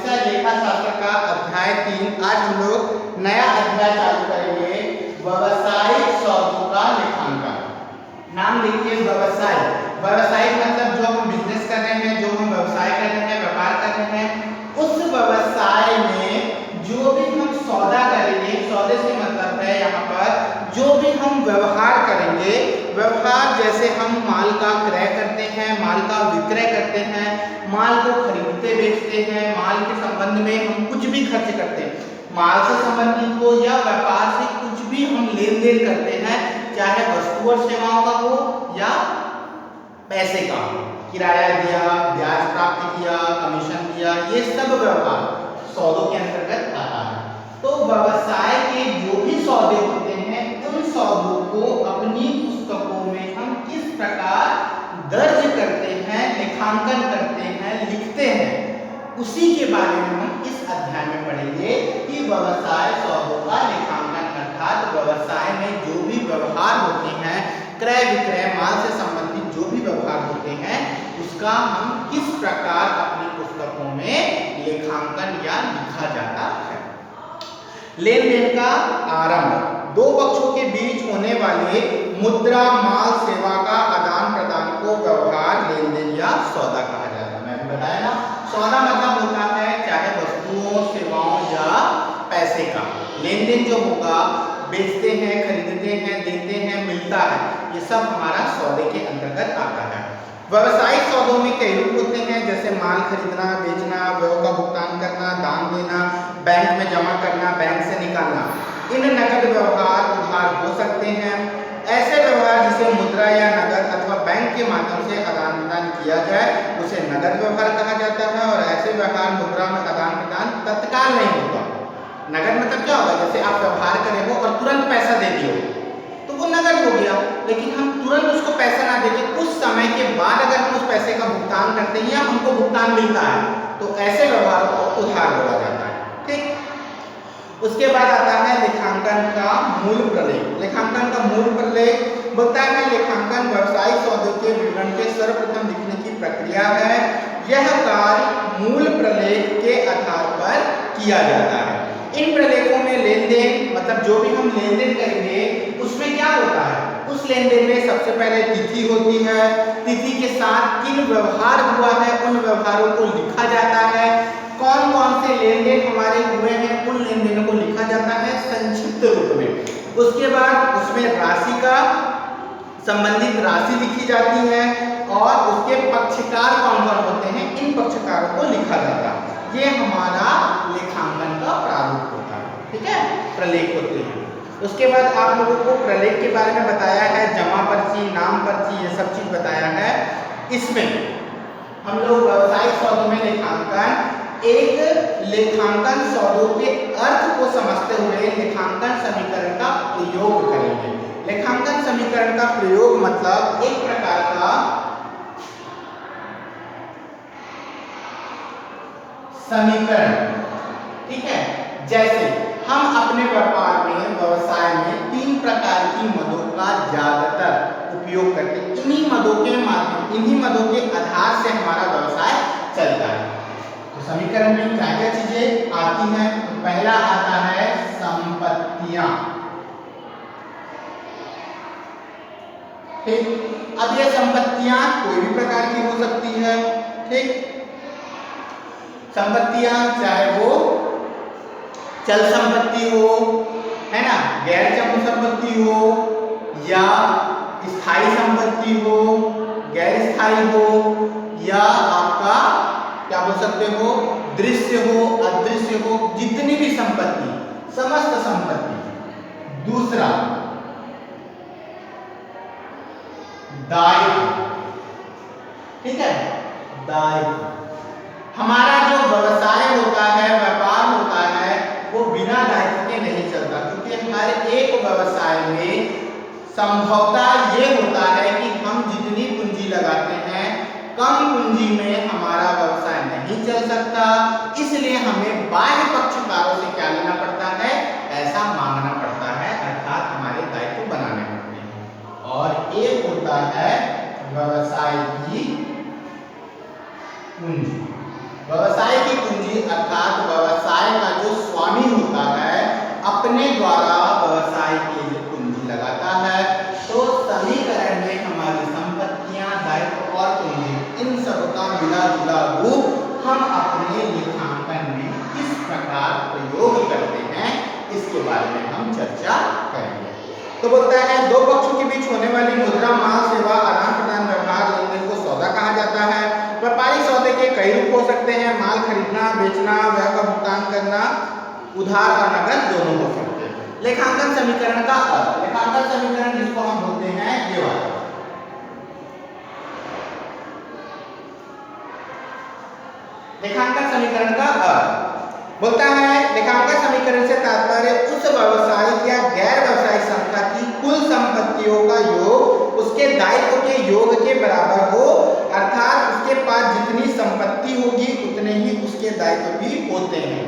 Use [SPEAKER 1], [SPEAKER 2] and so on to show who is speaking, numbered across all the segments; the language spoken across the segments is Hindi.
[SPEAKER 1] विषय लेखा शास्त्र का अध्याय 3। आज हम लोग नया अध्याय चालू करेंगे, व्यवसायिक सौदों का लेखांकन। नाम लिखिए व्यवसाय। व्यवसायिक मतलब जो हम बिजनेस कर रहे हैं, जो हम व्यवसाय कर रहे हैं, व्यापार कर रहे हैं, उस व्यवसाय में जो भी हम सौदा करेंगे, सौदे से मतलब है यहाँ पर जो भी हम व्यवहार करेंगे, व्यवहार जैसे हम माल का क्रय करते हैं, माल का विक्रय करते हैं, माल को खरीदते बेचते हैं, माल के संबंध में हम कुछ भी खर्च करते हैं, माल से संबंधित हो या व्यापार से कुछ भी हम लेन देन करते हैं, चाहे वस्तु और सेवाओं का हो या पैसे का, किराया दिया, ब्याज प्राप्त किया, कमीशन दिया, ये सब व्यवहार सौदों के अंतर्गत आता है। तो व्यवसाय के जो भी सौदे होते हैं, उन सौदों को अपनी पुस्तकों में हम किस प्रकार दर्ज करते हैं, लेखांकन करते हैं, लिखते हैं, उसी के बारे में हम इस अध्याय में पढ़ेंगे कि व्यवसाय सौदों का लेखांकन अर्थात व्यवसाय में जो भी व्यवहार होते हैं, क्रय विक्रय, माल से संबंधित जो भी व्यवहार होते हैं, उसका हम किस प्रकार अपनी पुस्तकों में लेखांकन या लिखा जाता है। लेन देन का आरंभ, दो पक्षों के बीच होने वाले मुद्रा, माल, सेवा का आदान प्रदान को व्यवहार, लेन देन या सौदा कहा जाता है। मैंने बताया ना, सौदा मतलब होता है चाहे वस्तुओं, सेवाओं या पैसे का। लेन देन जो होगा, बेचते हैं, खरीदते हैं, देते हैं, मिलता है, ये सब हमारा सौदे के अंतर्गत आता है। व्यवसायिक सौदों में कई रूप होते हैं, जैसे माल खरीदना, बेचना, व्यय का भुगतान करना, दान देना, बैंक में जमा करना, बैंक से निकालना। इन नकद व्यवहार उधार हो सकते हैं। ऐसे व्यवहार जिसे मुद्रा या नकद अथवा बैंक के माध्यम से आदान प्रदान किया जाए उसे नकद व्यवहार कहा जाता है। और ऐसे व्यवहार मुद्रा में आदान प्रदान तत्काल नहीं होता। नकद मतलब क्या होगा, जैसे आप व्यवहार करे हो और तुरंत पैसा दे दियो तो वो नकद हो गया, लेकिन हम तुरंत उसको पैसा ना देके कुछ समय के बाद अगर हम उस पैसे का भुगतान करते हैं या हमको भुगतान मिलता है तो ऐसे व्यवहार को उधार बोला जाता है। ठीक, उसके बाद आता है लेखांकन का मूल प्रलेख। लेखांकन का मूल प्रलेख बोलता है लेखांकन व्यवसायिक सौदे के विवरण के सर्वप्रथम लिखने की प्रक्रिया है। यह कार्य मूल प्रलेख के आधार पर किया जाता है। इन प्रलेखों में लेन देन मतलब जो भी हम लेन देन करेंगे उसमें क्या होता है, उस लेन देन में सबसे पहले तिथि होती है, तिथि के साथ किन व्यवहार हुआ है उन व्यवहारों को लिखा जाता है, कौन कौन से लेन देन हमारे हुए हैं उन लेन देनों को लिखा जाता है संक्षिप्त रूप में। उसके बाद उसमें राशि का संबंधित राशि लिखी जाती है और उसके पक्षकार कौन कौन होते हैं इन पक्षकारों को लिखा जाता है। ये हमारा लेखांकन का प्रारूप होता है। ठीक है, प्रलेख होते हैं। उसके बाद आप लोगों को प्रलेख के बारे में बताया है, जमा पर्ची, नाम पर्ची, ये सब चीज बताया है। इसमें हम लोग व्यवसायिक सौदों में लेखांकन, एक लेखांकन सौदों के अर्थ को समझते हुए लेखांकन समीकरण का प्रयोग करेंगे। लेखांकन समीकरण का प्रयोग मतलब एक प्रकार का समीकरण। ठीक है, जैसे हम अपने व्यापार में, व्यवसाय में 3 प्रकार की मदों का ज्यादातर उपयोग करते हैं। इन्हीं मदों के माध्यम, इन्हीं मदों के आधार से हमारा व्यवसाय चलता है। तो समीकरण में क्या क्या चीजें आती हैं, तो पहला आता है संपत्तियां। ठीक, अब ये संपत्तियां कोई भी प्रकार की हो सकती है। ठीक, संपत्तियां चाहे वो चल संपत्ति हो, है ना, गैर चल संपत्ति हो या स्थायी संपत्ति हो, गैर स्थायी हो, या आपका क्या बोल सकते हो दृश्य हो, अदृश्य हो, जितनी भी संपत्ति, समस्त संपत्ति। दूसरा दायित्व। ठीक है, दायित्व हमारा जो व्यवसाय होता है, व्यापार होता है, वो बिना दायित्व के नहीं चलता, क्योंकि हर एक व्यवसाय में संभवतः ये होता है कि हम जितनी पूंजी लगाते हैं कम पूंजी में हमारा व्यवसाय नहीं चल सकता, इसलिए हमें बाह्य पक्षकारों से क्या लेना पड़ता है, ऐसा मांगना पड़ता है, अर्थात हमारे दायित्व बनाने पड़ते हैं। और एक होता है व्यवसाय की पूंजी। व्यवसाय की पूंजी अर्थात व्यवसाय का जो स्वामी होता है अपने द्वारा व्यवसाय के लिए पूंजी लगाता है। तो समीकरण में हमारी संपत्तियां, दायित्व और पूंजी इन सब का मिला जुला रूप हम अपने लेखांकन में किस प्रकार प्रयोग करते हैं इसके बारे में हम चर्चा करेंगे। तो बोलता है दो पक्षों के बीच होने वाली मुद्रा, माल, सेवा, आदान प्रदान, व्यवहार, लेनदेन को सौदा कहा जाता है। व्यापारिक सौदे के कई रूप हो सकते हैं। माल खरीदना, बेचना, व्यय का भुगतान करना, उधार और नकद दोनों हो सकते हैं। लेखांकन समीकरण का अर्थ, लेखांकन समीकरण जिसको हम बोलते हैं ये वाला। लेखांकन समीकरण का अर्थ बोलता है लेखांकन समीकरण से तात्पर्य उस व्यवसायिक या गैर व्यवसायिक संस्था की कुल संपत्तियों का योग उसके दायित्व के योग के बराबर हो, अर्थात उसके पास जितनी संपत्ति होगी उतने ही उसके दायित्व भी होते हैं।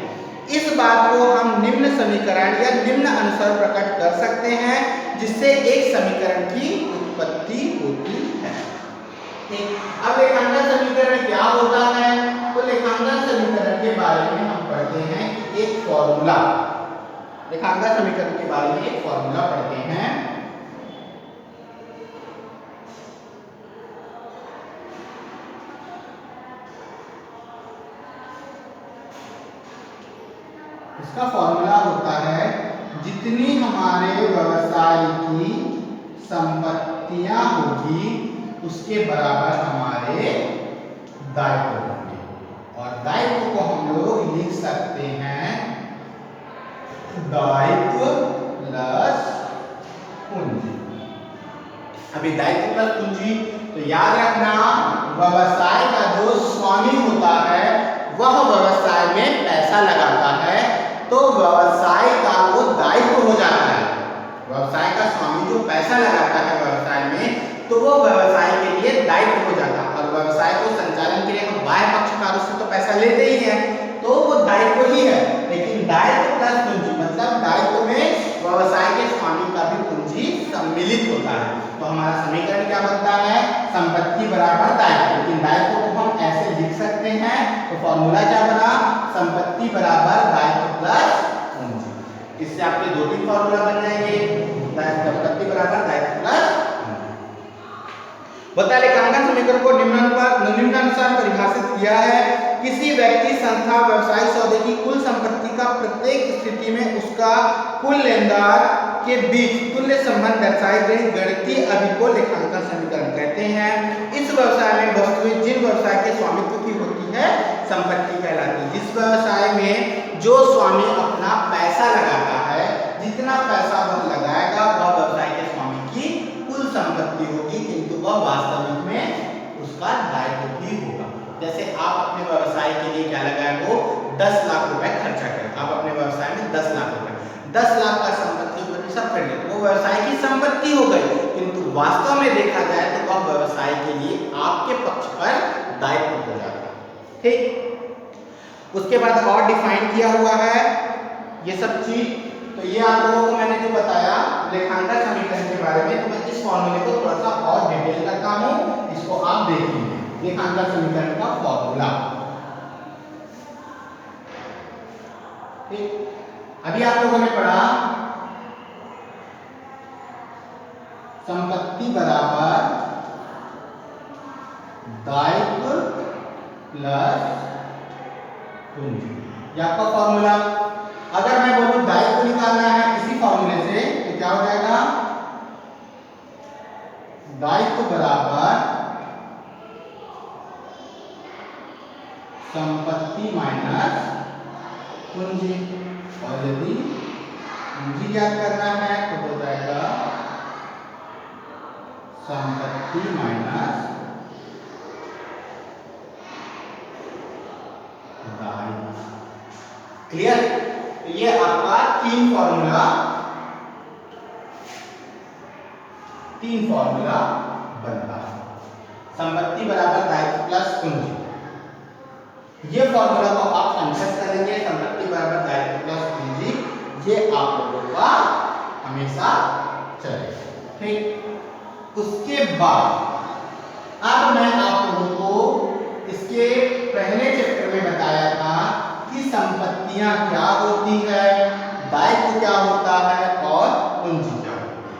[SPEAKER 1] इस बात को हम निम्न समीकरण या निम्न अनुसार प्रकट कर सकते हैं जिससे एक समीकरण की उत्पत्ति होती है। अब लेखांकन समीकरण क्या होता है? तो लेखांकन समीकरण के बारे में हम पढ़ते हैं एक फॉर्मूला। लेखांकन समीकरण के बारे में एक फॉर्मूला पढ़ते हैं। इसका फॉर्मूला होता है जितनी हमारे व्यवसाय की संपत्तियां होगी उसके बराबर हमारे दायित्व होंगे, और दायित्व को हम लोग लिख सकते हैं दायित्व प्लस पूंजी। अभी दायित्व प्लस पूंजी तो याद रखना व्यवसाय का जो स्वामी होता है वह व्यवसाय में पैसा लगाता है तो व्यवसाय का वो दायित्व हो जाता है। व्यवसाय का स्वामी जो पैसा लगाता है व्यवसाय में तो वो व्यवसाय के लिए दायित्व हो जाता है, और व्यवसाय को संचालन के लिए हम बाह्य पक्षकारों से तो पैसा लेते ही हैं तो वो दायित्व ही है। लेकिन दायित्व प्लस पूंजी मतलब दायित्व में व्यवसाय के स्वामी का भी पूंजी सम्मिलित होता है। तो हमारा समीकरण क्या बनता है? संपत्ति बराबर दायित्व। लेकिन दायित्व को हम ऐसे लिख सकते हैं तो फॉर्मूला क्या बना? संपत्ति बराबर दायित्व प्लस पूंजी। इससे आपके दो तीन फॉर्मूला बन जाएंगे। संपत्ति बराबर दायित्व प्लस बता लेखांकन समीकरण को निम्नानुसार परिभाषित किया है। किसी व्यक्ति, संस्था, व्यवसायिक सौदे की कुल संपत्ति का प्रत्येक स्थिति में उसका कुल लेनदार के बीच तुल्य संबंध दर्शाए गए गणितीय अभिव्यक्ति को लेखांकन समीकरण कहते हैं। इस व्यवसाय में वस्तुएं जिन व्यवसाय के स्वामित्व की होती है संपत्ति कहलाती है। जिस व्यवसाय में जो स्वामी अपना पैसा लगाता है, जितना पैसा वह लगाएगा वह व्यवसाय के स्वामी की कुल संपत्ति होगी, किंतु वह वास्तविक में उसका दायित्व भी होगा। जैसे आप अपने व्यवसाय के लिए क्या लगाए हो? 10 लाख रुपए खर्चा करें। आप अपने व्यवसाय में 10 लाख रुपए, 10 लाख का संपत्ति सब खरीदे तो वो व्यवसाय की संपत्ति हो गई, किंतु वास्तव में देखा जाए तो वह व्यवसाय के लिए आपके पक्ष पर दायित्व हो जाता है। ठीक, उसके बाद और डिफाइन किया हुआ है ये सब चीज। तो ये आप लोगों को मैंने जो बताया लेखांकन समीकरण के बारे में, तो मैं इस फॉर्मूले को थोड़ा सा और डिटेल करता हूं, इसको आप देखेंगे। लेखांकन समीकरण का फॉर्मूला ठीक, अभी आप लोगों ने पढ़ा संपत्ति बराबर दायित्व प्लस पूंजी, ये आपका फॉर्मूला। अगर मैं बोलूं दायित्व निकालना है इसी फॉर्मूले से तो क्या हो जाएगा? दायित्व बराबर संपत्ति माइनस पूंजी, और यदि पूंजी ज्ञात करना है तो हो जाएगा संपत्ति माइनस दायित्व। क्लियर? तो ये आपका तीन फॉर्मूला बनता है। संपत्ति बराबर दायित्व प्लस पूंजी, ये फॉर्मूला को आप कंसेप्ट करेंगे। संपत्ति बराबर दायित्व प्लस पूंजी, ये आप लोगों का हमेशा चलेगा। ठीक, उसके बाद अब मैं आप लोगों को इसके पहले चैप्टर में बताया था कि संपत्तियां क्या होती है, दायित्व क्या होता है और पूंजी क्या होती है।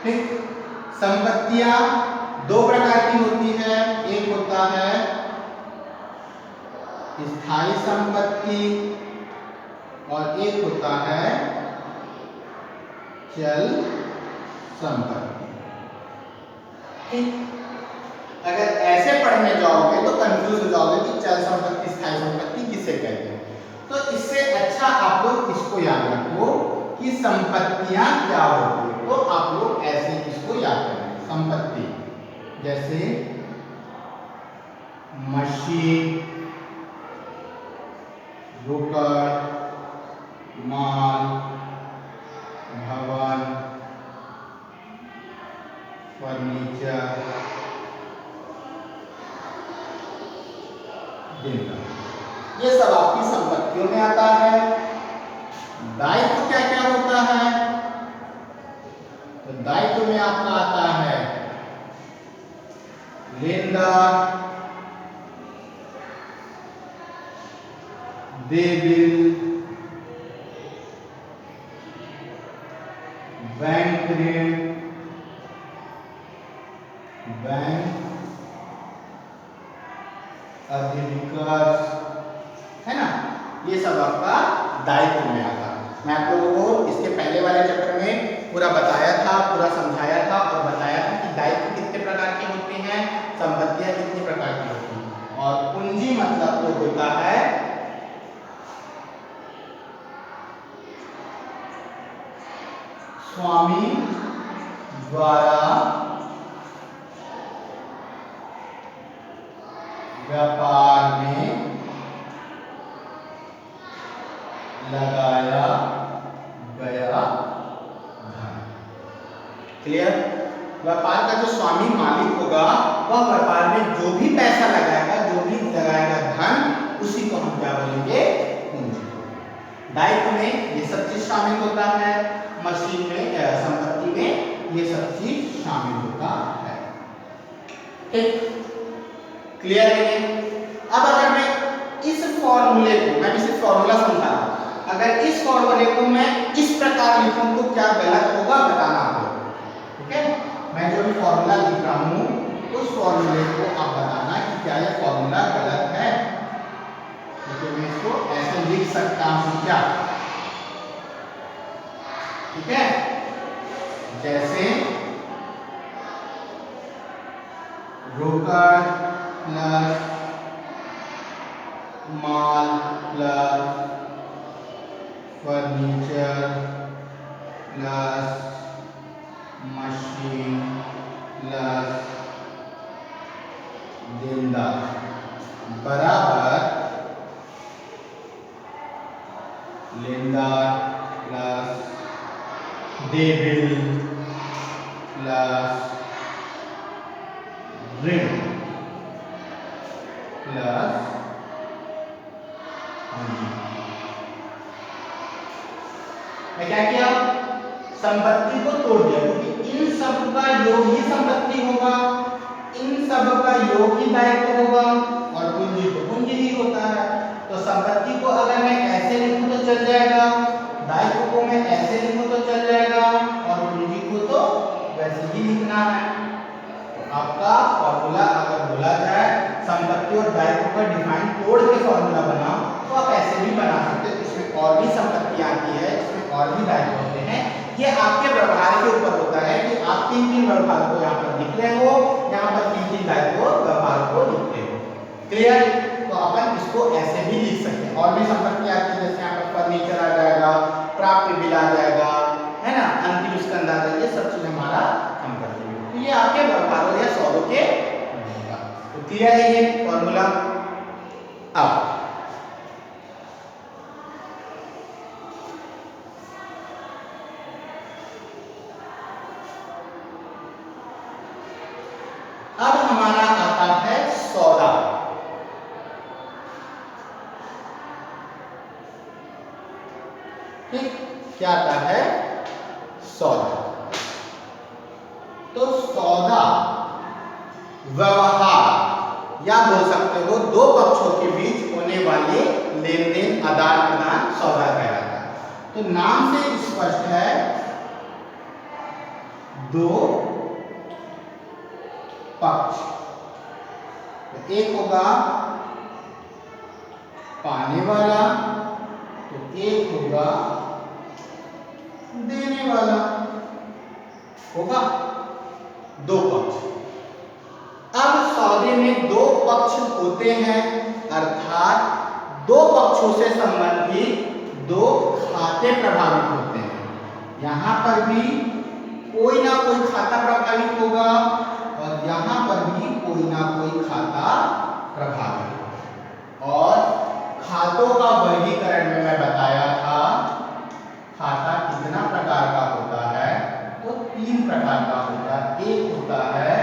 [SPEAKER 1] ठीक, संपत्तियां दो प्रकार की होती है, एक होता है स्थायी संपत्ति और एक होता है चल संपत्ति। ठीक, अगर ऐसे पढ़ने जाओगे तो कंफ्यूज हो जाओगे कि चल संपत्ति स्थायी संपत्ति किसे कहते हैं। तो इससे अच्छा आप लोग इसको याद रखो कि संपत्तियां क्या होती है। तो आप लोग ऐसे इसको याद करें, संपत्ति जैसे मशीन, रोकड़, माल, भवन, फर्नीचर, देना, ये सब आपकी संपत्तियों में आता है। दायित्व क्या क्या होता है, तो दायित्व में आपका आता है लेनदार, दे बिल, बैंक ऋण, बैंक अधिविकर्ष, है ना, ये सब आपका दायित्व में आता है। मैं आप लोगों को इसके पहले वाले चैप्टर में पूरा बताया था, पूरा समझाया था और बताया था कि दायित्व कितने प्रकार के होते हैं, संपत्तियां कितने प्रकार की होती हैं। और पूंजी मतलब तो होता है स्वामी द्वारा व्यापार में लगाया गया धन। क्लियर, व्यापार का जो स्वामी मालिक होगा वह व्यापार में जो भी पैसा लगाएगा, जो भी लगाएगा धन, उसी को हम क्या बोलेंगे, पूंजी। दायित्व में ये सब चीज शामिल होता है, मशीन में संपत्ति में ये सब चीज शामिल होता है। ठीक, क्लियर है ये। अब अगर मैं इस फॉर्मूले को, मैं सिर्फ फॉर्मूला समझा रहा हूं, अगर इस फॉर्मूले को मैं इस प्रकार लिखूं तो क्या गलत होगा बताना आपको। ठीक है, मैं जो भी फॉर्मूला लिख रहा हूं उस फॉर्मूले को आप बताना कि क्या यह फॉर्मूला गलत है। तो मैं इसको ऐसे लिख सकता हूं क्या, ठीक है, जैसे रोकड़ प्लस माल plus furniture plus machine plus देनदार बराबर लेनदार प्लस दे बिल प्लस ऋण प्लस मैं क्या किया, संपत्ति को तोड़ दिया, क्योंकि इन सब का योग ही संपत्ति होगा, इन सब का योग ही दायित्व होगा और पूंजी तो पूंजी ही होता है। तो संपत्ति को अगर मैं ऐसे लिखूं तो चल जाएगा, दायित्व को मैं ऐसे लिखूं तो चल जाएगा और पूंजी को तो वैसे ही लिखना है। तो आपका फॉर्मूला अगर बोला जाए संपत्ति और दायित्व का डिफाइन तोड़ के फॉर्मूला बनाओ तो आप ऐसे भी बना सकते हो। इसमें और भी संपत्ति आती है, इसमें और भी दायित्व होते हैं। ये आपके व्यवहार के ऊपर होता है कि आप किन किन व्यवहार को यहाँ पर लिख रहे हो, यहाँ पर किन किन दायित्व व्यवहार को लिखते हो। क्लियर, तो अपन इसको ऐसे भी लिख सकते हैं। और भी संपत्ति आती है, जैसे यहाँ पर फर्नीचर आ जाएगा, प्राप्य बिल आ जाएगा, है ना, अंतिम स्कंद आ जाएगा, ये सब चीज हमारा संपत्ति है। तो ये आपके व्यवहारों या सौदों के होगा। तो क्लियर है ये फॉर्मूला। अब हमारा आता है सौदा। ठीक, क्या आता है, सौदा। तो सौदा व्यवहार या बोल सकते हो दो पक्षों के बीच होने वाले लेन देन, आदान प्रदान सौदा कहलाता है। तो नाम से स्पष्ट है दो पक्ष। तो एक होगा पाने वाला, तो एक होगा देने वाला, होगा दो पक्ष। अब सौदे में दो पक्ष होते हैं, अर्थात दो पक्षों से संबंधित दो खाते प्रभावित होते हैं। यहां पर भी कोई ना कोई खाता प्रभावित होगा और यहां पर भी कोई ना कोई खाता प्रभावित होगा। और खातों का वर्गीकरण में मैं बताया था खाता कितना प्रकार का होता है, तो तीन प्रकार का होता है। एक होता है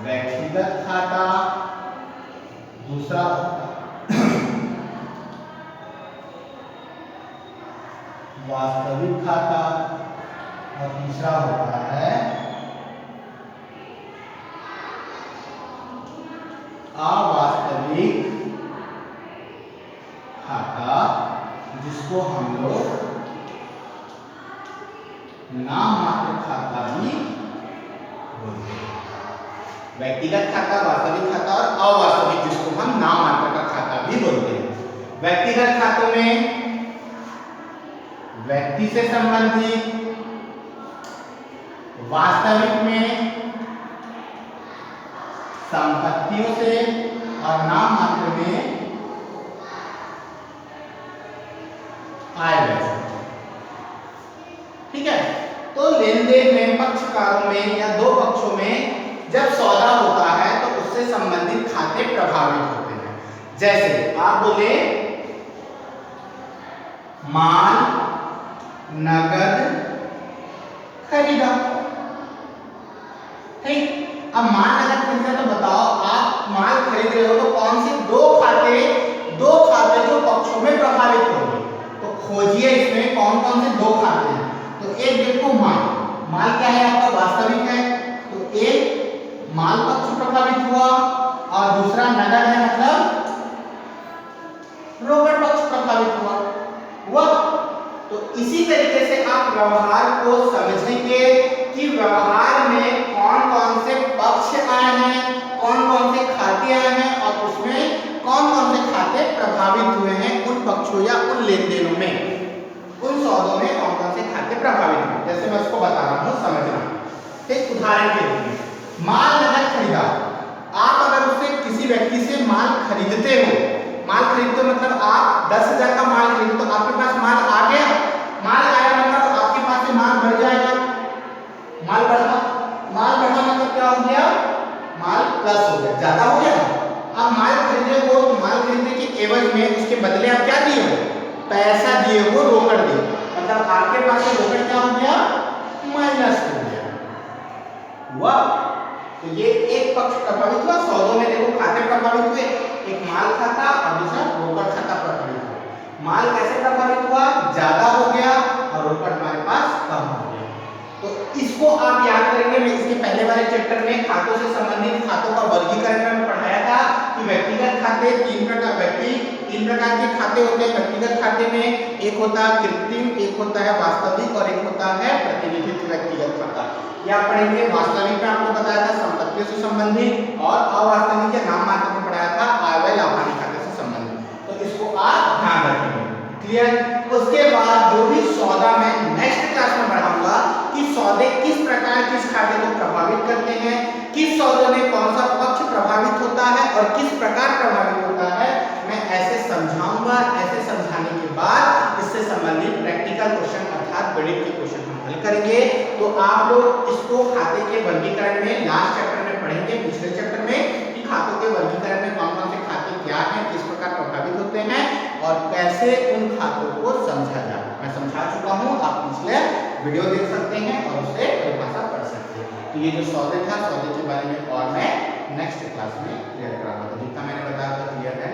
[SPEAKER 1] व्यक्तिगत खाता, दूसरा वास्तविक खाता और तीसरा होता है अवास्तविक खाता, जिसको हम लोग नाम मात्र खाता भी बोलते हैं। व्यक्तिगत खाता, वास्तविक खाता और अवास्तविक, जिसको हम नाम मात्र का खाता भी बोलते हैं। व्यक्तिगत खातों में व्यक्ति से संबंधित, वास्तविक में संपत्तियों से और नाम मात्र में आय व्यय। ठीक है, तो लेन देन में पक्षकारों में या दो पक्षों में जब सौदा होता है तो उससे संबंधित खाते प्रभावित होते हैं। जैसे आप बोले माल नगद खरीदा, ठीक। अब माल नगद खरीदा, तो बताओ आप माल खरीद रहे हो तो कौन से दो खाते जो पक्षों में प्रभावित होंगे, तो खोजिए इसमें कौन कौन से दो खाते हैं। तो एक देखो माल क्या है आपका, वास्तविक है, तो एक माल पक्ष प्रभावित हुआ और दूसरा नगद है मतलब रोकड़ पक्ष प्रभावित हुआ। तो इसी तरीके से आप व्यवहार को समझेंगे कि व्यवहार में कौन कौन से पक्ष आए हैं, कौन कौन से खाते आए हैं और उसमें कौन कौन से खाते प्रभावित हुए हैं उन पक्षों या उन लेन देनों में, उन सौदों में कौन कौन से खाते प्रभावित हुए। जैसे मैं उसको बता रहा हूँ, समझना। एक उदाहरण के रूप में माल नगद खरीदा, आप अगर उससे किसी व्यक्ति से माल खरीदते हो, माल खरीदते मतलब आप 10,000 का माल खरीदते, तो आपके पास माल आ गया, माल आया मतलब आपके पास से माल बढ़ जाएगा, माल बढ़ा मतलब क्या हो गया, माल प्लस हो गया, ज्यादा हो गया। अब माल खरीदे हो तो माल खरीदने के एवज में उसके बदले आप क्या दिए हो, पैसा दिए हो, रोकड़ दिए, मतलब आपके पास से रोकड़ क्या हो गया, माइनस हो गया हुआ। तो ये एक पक्ष प्रभावित हुआ। सौदों में देखो खाते प्रभावित हुए, एक माल खाता और दूसरा रोकड़ खाता प्रभावित हुआ। माल कैसे प्रभावित हुआ, ज्यादा हो गया और रोकड़ हमारे पास कम हो गया। तो इसको आप याद करेंगे। मैं इसके पहले वाले चैप्टर में खातों से संबंधित खातों का वर्गीकरण में पढ़ाया था कि व्यक्तिगत खाते तीन प्रकार के खाते होते हैं। व्यक्तिगत खाते में एक होता है कृत्रिम, एक होता है वास्तविक और एक होता है प्रतिनिधित्व व्यक्तिगत खाता। या पढ़ेंगे वास्तविक में आपको बताया था संपत्तियों से संबंधित और अवास्तविक या नाम मात्र में पढ़ाया था आय व्यय लाभांश खाते से संबंधित। तो इसको आप ध्यान रखेंगे, क्लियर। उसके बाद जो भी सौदा मैं नेक्स्ट क्लास में पढ़ाऊंगा कि सौदे किस प्रकार किस खाते को प्रभावित करते हैं, किस सौदे में कौन सा पक्ष प्रभावित होता है और किस प्रकार प्रभावित होता है, मैं ऐसे समझाऊंगा। ऐसे समझाने के बाद इससे संबंधित प्रैक्टिकल क्वेश्चन अर्थात गणित के क्वेश्चन हम हल करेंगे। तो आप लोग इसको खाते के वर्गीकरण में लास्ट चैप्टर में पढ़ेंगे, पिछले चैप्टर में, कि खातों के वर्गीकरण में कौन कौन से खाते क्या हैं, किस प्रकार प्रभावित होते हैं और कैसे उन खातों को समझा जाए। मैं समझा चुका हूँ, आप पिछले वीडियो देख सकते हैं और उससे परिभाषा पढ़ सकते हैं। तो ये जो सौदे था, सौदे के बारे में और मैं नेक्स्ट क्लास में क्लियर कराऊंगा। तो जितना मैंने बताया था क्लियर है।